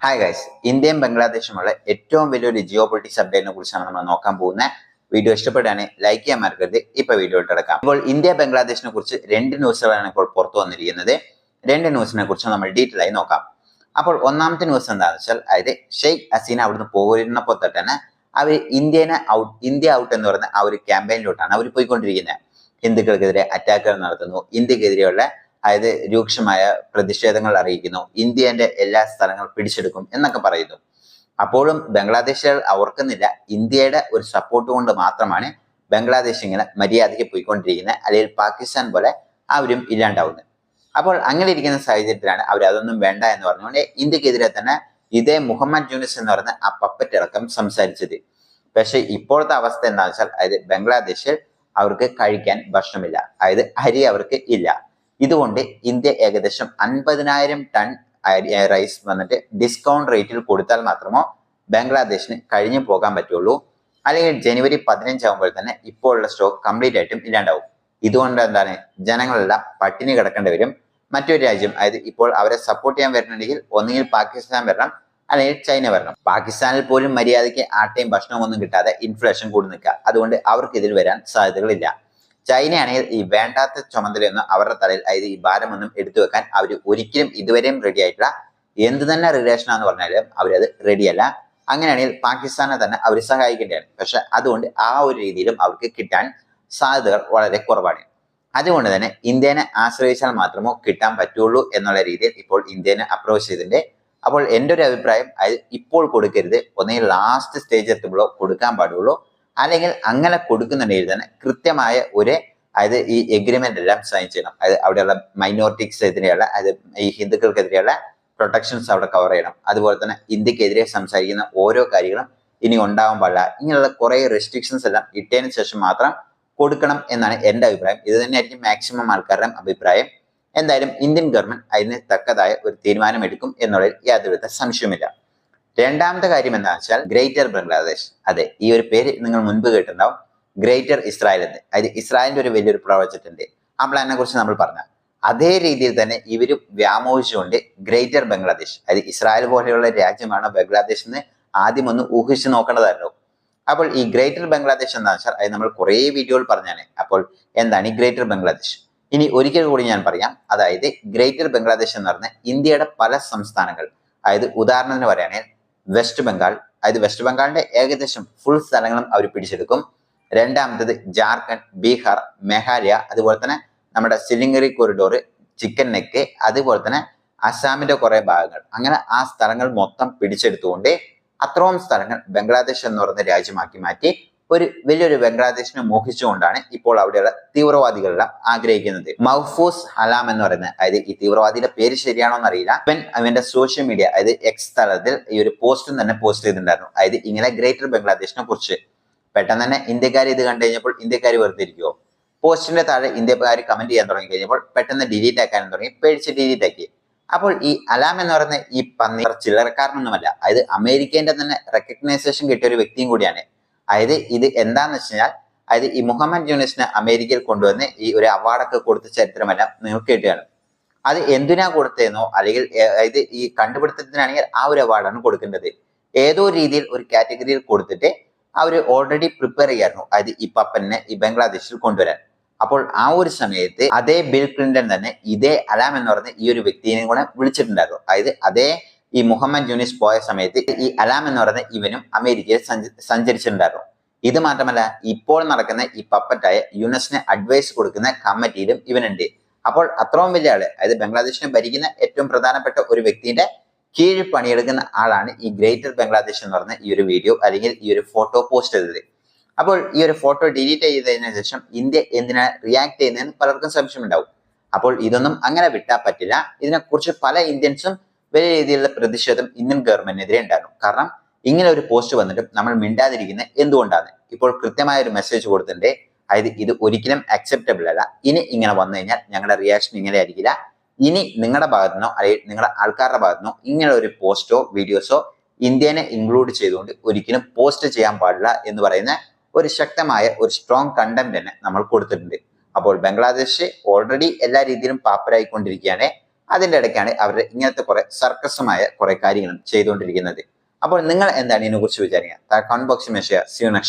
Hi guys, ഇന്ത്യയും ബംഗ്ലാദേശുമുള്ള ഏറ്റവും വലിയൊരു ജിയോ പൊളിറ്റിക്സ് അപ്ഡേറ്റിനെ കുറിച്ചാണ് നമ്മൾ നോക്കാൻ പോകുന്നത്. വീഡിയോ ഇഷ്ടപ്പെടുകയാണെങ്കിൽ ലൈക്ക് ചെയ്യാൻ മറക്കരുത്. ഇപ്പൊ വീഡിയോ കിടക്കാം. ഇപ്പോൾ ഇന്ത്യ ബംഗ്ലാദേശിനെ കുറിച്ച് രണ്ട് ന്യൂസുകളാണ് ഇപ്പോൾ പുറത്തു വന്നിരിക്കുന്നത്. രണ്ട് ന്യൂസിനെ കുറിച്ച് നമ്മൾ ഡീറ്റെയിൽ ആയി നോക്കാം. അപ്പോൾ ഒന്നാമത്തെ ന്യൂസ് എന്താണെന്ന് വെച്ചാൽ, അതായത് ഷെയ്ഖ് ഹസീന അവിടുന്ന് പോയിരുന്നപ്പോൾ തൊട്ട് തന്നെ അവർ ഇന്ത്യ ഔട്ട് എന്ന് പറയുന്ന ആ ഒരു ക്യാമ്പയിനിലോട്ടാണ് അവർ പോയിക്കൊണ്ടിരിക്കുന്നത്. ഹിന്ദുക്കൾക്കെതിരെ അറ്റാക്കുകൾ നടത്തുന്നു, ഇന്ത്യക്കെതിരെയുള്ള അതായത് രൂക്ഷമായ പ്രതിഷേധങ്ങൾ അറിയിക്കുന്നു, ഇന്ത്യന്റെ എല്ലാ സ്ഥലങ്ങളും പിടിച്ചെടുക്കും എന്നൊക്കെ പറയുന്നു. അപ്പോഴും ബംഗ്ലാദേശികൾ ഓർക്കുന്നില്ല, ഇന്ത്യയുടെ ഒരു സപ്പോർട്ട് കൊണ്ട് മാത്രമാണ് ബംഗ്ലാദേശ് ഇങ്ങനെ മര്യാദയ്ക്ക് പോയിക്കൊണ്ടിരിക്കുന്നത്, അല്ലെങ്കിൽ പാകിസ്ഥാൻ പോലെ അവരും ഇല്ലാണ്ടാവുന്നത്. അപ്പോൾ അങ്ങനെ ഇരിക്കുന്ന സാഹചര്യത്തിലാണ് അവർ അതൊന്നും വേണ്ട എന്ന് പറഞ്ഞുകൊണ്ട് ഇന്ത്യക്കെതിരെ തന്നെ ഇതേ മുഹമ്മദ് യൂനിസ് എന്ന് പറയുന്ന ആ പപ്പറ്റ് അടക്കം സംസാരിച്ചത്. പക്ഷെ ഇപ്പോഴത്തെ അവസ്ഥ എന്താണെന്ന് വെച്ചാൽ, അതായത് ബംഗ്ലാദേശിൽ അവർക്ക് കഴിക്കാൻ ഭക്ഷണമില്ല, അതായത് അരി അവർക്ക് ഇല്ല. ഇതുകൊണ്ട് ഇന്ത്യ ഏകദേശം 50,000 ടൺ റൈസ് വന്നിട്ട് ഡിസ്കൗണ്ട് റേറ്റിൽ കൊടുത്താൽ മാത്രമോ ബംഗ്ലാദേശിന് കഴിഞ്ഞു പോകാൻ പറ്റുള്ളൂ. അല്ലെങ്കിൽ ജനുവരി 15 ആകുമ്പോൾ തന്നെ ഇപ്പോഴുള്ള സ്റ്റോക്ക് കംപ്ലീറ്റ് ആയിട്ടും ഇല്ലാണ്ടാവും. ഇതുകൊണ്ട് എന്താണ്, ജനങ്ങളെല്ലാം പട്ടിണി കിടക്കേണ്ടി വരും. മറ്റൊരു രാജ്യം, അതായത് ഇപ്പോൾ അവരെ സപ്പോർട്ട് ചെയ്യാൻ വരുന്നുണ്ടെങ്കിൽ ഒന്നുകിൽ പാകിസ്ഥാൻ വരണം, അല്ലെങ്കിൽ ചൈന വരണം. പാകിസ്ഥാനിൽ പോലും മര്യാദയ്ക്ക് ആട്ടയും ഭക്ഷണവും ഒന്നും കിട്ടാതെ ഇൻഫ്ലേഷൻ കൂടി നിൽക്കുക. അതുകൊണ്ട് അവർക്ക് ഇതിൽ വരാൻ സാധ്യതകളില്ല. ചൈനയാണെങ്കിൽ ഈ വേണ്ടാത്ത ചുമതലയൊന്നും അവരുടെ തലയിൽ, അതായത് ഈ ഭാരമൊന്നും എടുത്തു വെക്കാൻ അവർ ഒരിക്കലും ഇതുവരെയും റെഡി ആയിട്ടില്ല. എന്ത് തന്നെ റിലേഷൻ ആണെന്ന് പറഞ്ഞാലും അവരത് റെഡിയല്ല. അങ്ങനെയാണെങ്കിൽ പാകിസ്ഥാനെ തന്നെ അവർ സഹായിക്കേണ്ടതാണ്. പക്ഷെ അതുകൊണ്ട് ആ ഒരു രീതിയിലും അവർക്ക് കിട്ടാൻ സാധ്യതകൾ വളരെ കുറവാണ്. അതുകൊണ്ട് തന്നെ ഇന്ത്യനെ ആശ്രയിച്ചാൽ മാത്രമോ കിട്ടാൻ പറ്റുള്ളൂ എന്നുള്ള രീതിയിൽ ഇപ്പോൾ ഇന്ത്യനെ അപ്രോച്ച് ചെയ്തിട്ടുണ്ട്. അപ്പോൾ എൻ്റെ ഒരു അഭിപ്രായം, അത് ഇപ്പോൾ കൊടുക്കരുത്, ഒന്നെങ്കിൽ ലാസ്റ്റ് സ്റ്റേജ് എത്തുമ്പോഴോ കൊടുക്കാൻ പാടുള്ളൂ. അല്ലെങ്കിൽ അങ്ങനെ കൊടുക്കുന്നുണ്ടെങ്കിൽ തന്നെ കൃത്യമായ ഒരു, അതായത് ഈ എഗ്രിമെന്റ് എല്ലാം സൈൻ ചെയ്യണം. അതായത് അവിടെയുള്ള മൈനോറിറ്റീസിനെതിരെയുള്ള, അതായത് ഈ ഹിന്ദുക്കൾക്കെതിരെയുള്ള പ്രൊട്ടക്ഷൻസ് അവിടെ കവർ ചെയ്യണം. അതുപോലെ തന്നെ ഇന്ത്യക്കെതിരെ സംസാരിക്കുന്ന ഓരോ കാര്യങ്ങളും ഇനി ഉണ്ടാവാൻ പാടില്ല. ഇങ്ങനെയുള്ള കുറെ റെസ്ട്രിക്ഷൻസ് എല്ലാം ഇട്ടതിന് ശേഷം മാത്രം കൊടുക്കണം എന്നാണ് എൻ്റെ അഭിപ്രായം. ഇത് തന്നെയായിരിക്കും മാക്സിമം ആൾക്കാരുടെയും അഭിപ്രായം. എന്തായാലും ഇന്ത്യൻ ഗവൺമെന്റ് അതിന് തക്കതായ ഒരു തീരുമാനം എടുക്കും എന്നുള്ളതിൽ യാതൊരുവിധ സംശയവുമില്ല. രണ്ടാമത്തെ കാര്യം എന്താണെന്ന് വെച്ചാൽ, ഗ്രേറ്റർ ബംഗ്ലാദേശ്. അതെ, ഈ ഒരു പേര് നിങ്ങൾ മുൻപ് കേട്ടിട്ടുണ്ടാവും, ഗ്രേറ്റർ ഇസ്രായേൽ എന്ന്. അതായത് ഇസ്രായേലിന്റെ ഒരു വലിയൊരു പ്രോജക്റ്റ് ഉണ്ട്. ആ പ്ലാനിനെ കുറിച്ച് നമ്മൾ പറഞ്ഞ അതേ രീതിയിൽ തന്നെ ഇവരും വ്യാമോഹിച്ചുകൊണ്ട് ഗ്രേറ്റർ ബംഗ്ലാദേശ്, അതായത് ഇസ്രായേൽ പോലെയുള്ള രാജ്യമാണ് ബംഗ്ലാദേശ് എന്ന് ആദ്യം ഒന്ന് ഊഹിച്ചു നോക്കേണ്ടതായിരുന്നു. അപ്പോൾ ഈ ഗ്രേറ്റർ ബംഗ്ലാദേശ് എന്താണെന്ന് വെച്ചാൽ, അത് നമ്മൾ കുറേ വീഡിയോകൾ പറഞ്ഞാണ്. അപ്പോൾ എന്താണ് ഈ ഗ്രേറ്റർ ബംഗ്ലാദേശ്? ഇനി ഒരിക്കൽ കൂടി ഞാൻ പറയാം. അതായത് ഗ്രേറ്റർ ബംഗ്ലാദേശ് എന്ന് പറഞ്ഞാൽ ഇന്ത്യയുടെ പല സംസ്ഥാനങ്ങൾ, അതായത് ഉദാഹരണത്തിന് പറയുകയാണെങ്കിൽ വെസ്റ്റ് ബംഗാൾ, അതായത് വെസ്റ്റ് ബംഗാളിന്റെ ഏകദേശം ഫുൾ സ്ഥലങ്ങളും അവർ പിടിച്ചെടുക്കും. രണ്ടാമത്തത് ജാർഖണ്ഡ്, ബീഹാർ, മേഘാലയ, അതുപോലെ തന്നെ നമ്മുടെ സിലിംഗറി കോറിഡോർ, ചിക്കൻ നെക്ക്, അതുപോലെ തന്നെ അസാമിന്റെ കുറെ ഭാഗങ്ങൾ, അങ്ങനെ ആ സ്ഥലങ്ങൾ മൊത്തം പിടിച്ചെടുത്തുകൊണ്ട് അത്രയും സ്ഥലങ്ങൾ ബംഗ്ലാദേശ് എന്ന് പറയുന്ന രാജ്യമാക്കി മാറ്റി ഒരു വലിയൊരു ബംഗ്ലാദേശിനെ മോഹിച്ചുകൊണ്ടാണ് ഇപ്പോൾ അവിടെയുള്ള തീവ്രവാദികളെല്ലാം ആഗ്രഹിക്കുന്നത്. മഹ്ഫൂസ് ഹലാം എന്ന് പറയുന്നത്, അതായത് ഈ തീവ്രവാദിയുടെ പേര് ശരിയാണോ എന്നറിയില്ല, അവന്റെ സോഷ്യൽ മീഡിയ, അതായത് എക്സ് തലത്തിൽ ഈ ഒരു പോസ്റ്റും തന്നെ പോസ്റ്റ് ചെയ്തിട്ടുണ്ടായിരുന്നു. അതായത് ഇങ്ങനെ ഗ്രേറ്റർ ബംഗ്ലാദേശിനെ കുറിച്ച്. പെട്ടെന്ന് തന്നെ ഇന്ത്യക്കാർ ഇത് കണ്ടു കഴിഞ്ഞപ്പോൾ ഇന്ത്യക്കാർ വെറുതെ ഇരിക്കുവോ? പോസ്റ്റിന്റെ താഴെ ഇന്ത്യക്കാർ കമന്റ് ചെയ്യാൻ തുടങ്ങി കഴിഞ്ഞപ്പോൾ പെട്ടെന്ന് ഡിലീറ്റ് ആക്കാനും തുടങ്ങി, പേടിച്ച് ഡിലീറ്റ് ആക്കി. അപ്പോൾ ഈ അലാം എന്ന് പറയുന്ന ഈ പന്നി ചില്ലറക്കാരനൊന്നുമല്ല, അതായത് അമേരിക്കേന്റെ തന്നെ റെക്കഗ്നൈസേഷൻ കിട്ടിയ ഒരു വ്യക്തിയും കൂടിയാണ്. അതായത് ഇത് എന്താന്ന് വെച്ച് കഴിഞ്ഞാൽ, അതായത് ഈ മുഹമ്മദ് യൂനിസിനെ അമേരിക്കയിൽ കൊണ്ടുവന്ന് ഈ ഒരു അവാർഡൊക്കെ കൊടുത്ത ചരിത്രമെല്ലാം നിങ്ങൾക്ക് കേട്ടുകയാണ്. അത് എന്തിനാ കൊടുത്തതെന്നോ, അല്ലെങ്കിൽ അതായത് ഈ കണ്ടുപിടുത്തത്തിനാണെങ്കിൽ ആ ഒരു അവാർഡാണ് കൊടുക്കേണ്ടത്. ഏതോ രീതിയിൽ ഒരു കാറ്റഗറിയിൽ കൊടുത്തിട്ട് അവർ ഓൾറെഡി പ്രിപ്പയർ ചെയ്യായിരുന്നു, അതായത് ഈ പപ്പനെ ഈ ബംഗ്ലാദേശിൽ കൊണ്ടുവരാൻ. അപ്പോൾ ആ ഒരു സമയത്ത് അതേ ബിൽ ക്ലിന്റൺ തന്നെ ഇതേ അലാം എന്ന് പറയുന്ന ഈ ഒരു വ്യക്തിയെ കൂടെ വിളിച്ചിട്ടുണ്ടായിരുന്നു. അതായത് അതേ ഈ മുഹമ്മദ് യൂനിസ് പോയ സമയത്ത് ഈ അലാം എന്ന് പറയുന്ന ഇവനും അമേരിക്കയിൽ സഞ്ചരിച്ചിട്ടുണ്ടായിരുന്നു. ഇത് മാത്രമല്ല, ഇപ്പോൾ നടക്കുന്ന ഈ പപ്പറ്റായ യുനെസിന് അഡ്വൈസ് കൊടുക്കുന്ന കമ്മിറ്റിയിലും ഇവനുണ്ട്. അപ്പോൾ അത്രയും വലിയ ആള്, അതായത് ബംഗ്ലാദേശിനെ ഭരിക്കുന്ന ഏറ്റവും പ്രധാനപ്പെട്ട ഒരു വ്യക്തിയുടെ കീഴിൽ പണിയെടുക്കുന്ന ആളാണ് ഈ ഗ്രേറ്റർ ബംഗ്ലാദേശ് എന്ന് പറഞ്ഞ ഈ ഒരു വീഡിയോ അല്ലെങ്കിൽ ഈ ഒരു ഫോട്ടോ പോസ്റ്റ് ചെയ്തത്. അപ്പോൾ ഈ ഒരു ഫോട്ടോ ഡിലീറ്റ് ചെയ്തതിനു ശേഷം ഇന്ത്യ എന്തിനാണ് റിയാക്ട് ചെയ്യുന്നതെന്ന് പലർക്കും സംശയം ഉണ്ടാവും. അപ്പോൾ ഇതൊന്നും അങ്ങനെ വിട്ടാൽ പറ്റില്ല. ഇതിനെക്കുറിച്ച് പല ഇന്ത്യൻസും വലിയ രീതിയിലുള്ള പ്രതിഷേധം ഇന്ത്യൻ ഗവൺമെന്റിനെതിരെ ഉണ്ടായിരുന്നു. കാരണം ഇങ്ങനെ ഒരു പോസ്റ്റ് വന്നിട്ടും നമ്മൾ മിണ്ടാതിരിക്കുന്നത് എന്തുകൊണ്ടാണ്? ഇപ്പോൾ കൃത്യമായ ഒരു മെസ്സേജ് കൊടുത്തിട്ടുണ്ട്, അതായത് ഇത് ഒരിക്കലും അക്സെപ്റ്റബിൾ അല്ല. ഇനി ഇങ്ങനെ വന്നു കഴിഞ്ഞാൽ ഞങ്ങളുടെ റിയാക്ഷൻ ഇങ്ങനെ ആയിരിക്കില്ല. ഇനി നിങ്ങളുടെ ഭാഗത്തുനിന്നോ അല്ലെങ്കിൽ നിങ്ങളുടെ ആൾക്കാരുടെ ഭാഗത്തുനിന്നോ ഇങ്ങനെ ഒരു പോസ്റ്റോ വീഡിയോസോ ഇന്ത്യനെ ഇൻക്ലൂഡ് ചെയ്തുകൊണ്ട് ഒരിക്കലും പോസ്റ്റ് ചെയ്യാൻ പാടില്ല എന്ന് പറയുന്ന ഒരു ശക്തമായ ഒരു സ്ട്രോങ് കണ്ടന്റ് തന്നെ നമ്മൾ കൊടുത്തിട്ടുണ്ട്. അപ്പോൾ ബംഗ്ലാദേശ് ഓൾറെഡി എല്ലാ രീതിയിലും പാപ്പരായിക്കൊണ്ടിരിക്കുകയാണ്. അതിന്റെ ഇടയ്ക്കാണ് അവർ ഇങ്ങനത്തെ കുറെ സർക്കസമായ കുറെ കാര്യങ്ങളും ചെയ്തുകൊണ്ടിരിക്കുന്നത്. അപ്പോൾ നിങ്ങൾ എന്താണ് ഇതിനെ കുറിച്ച് വിചാരിക്കുക? കമന്റ് ബോക്സിൽ മെൻഷൻ ചെയ്യുക. See you next video.